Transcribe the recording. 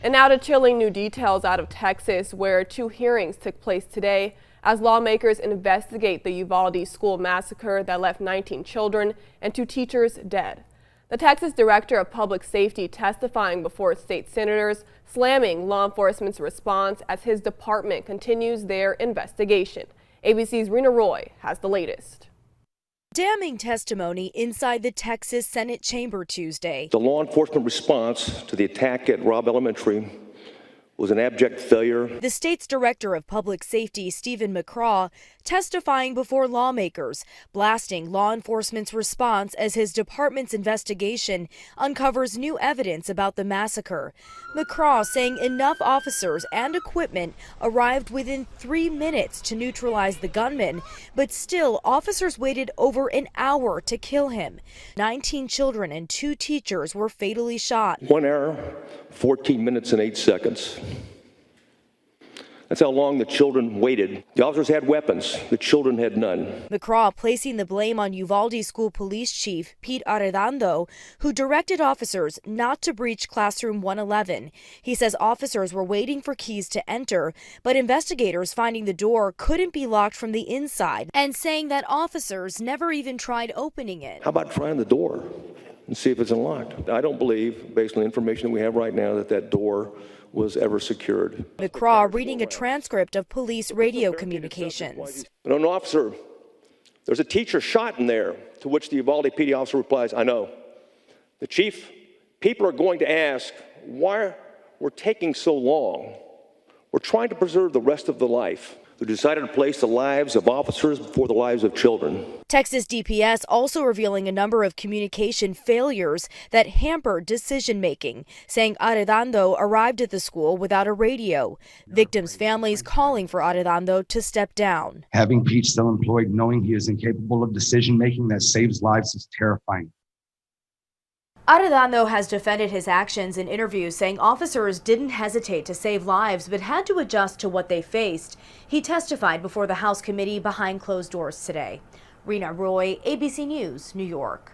And now to chilling new details out of Texas, where 2 hearings took place today as lawmakers investigate the Uvalde school massacre that left 19 children and 2 teachers dead. The Texas Director of Public Safety testifying before state senators, slamming law enforcement's response as his department continues their investigation. ABC's Rena Roy has the latest. Damning testimony inside the Texas Senate chamber Tuesday. The law enforcement response to the attack at Robb Elementary was an abject failure. The state's Director of Public Safety, Stephen McCraw, testifying before lawmakers, blasting law enforcement's response as his department's investigation uncovers new evidence about the massacre. McCraw saying enough officers and equipment arrived within 3 minutes to neutralize the gunman, but still officers waited over an hour to kill him. 19 children and 2 teachers were fatally shot. 1 hour, 14 minutes and 8 seconds. That's how long the children waited. The officers had weapons. The children had none. McCraw placing the blame on Uvalde School Police Chief Pete Arredondo, who directed officers not to breach classroom 111. He says officers were waiting for keys to enter, but investigators finding the door couldn't be locked from the inside and saying that officers never even tried opening it. How about trying the door and see if it's unlocked? I don't believe, based on the information that we have right now, that door was ever secured. McCraw reading a transcript of police radio communications. An officer, there's a teacher shot in there, to which the Uvalde PD officer replies, I know. The chief, people are going to ask why we're taking so long. We're trying to preserve the rest of the life. We decided to place the lives of officers before the lives of children. Texas DPS also revealing a number of communication failures that hampered decision-making, saying Arredondo arrived at the school without a radio. Victims' families calling for Arredondo to step down. Having Pete still employed, knowing he is incapable of decision-making that saves lives is terrifying. Arredondo has defended his actions in interviews, saying officers didn't hesitate to save lives but had to adjust to what they faced. He testified before the House committee behind closed doors today. Rena Roy, ABC News, New York.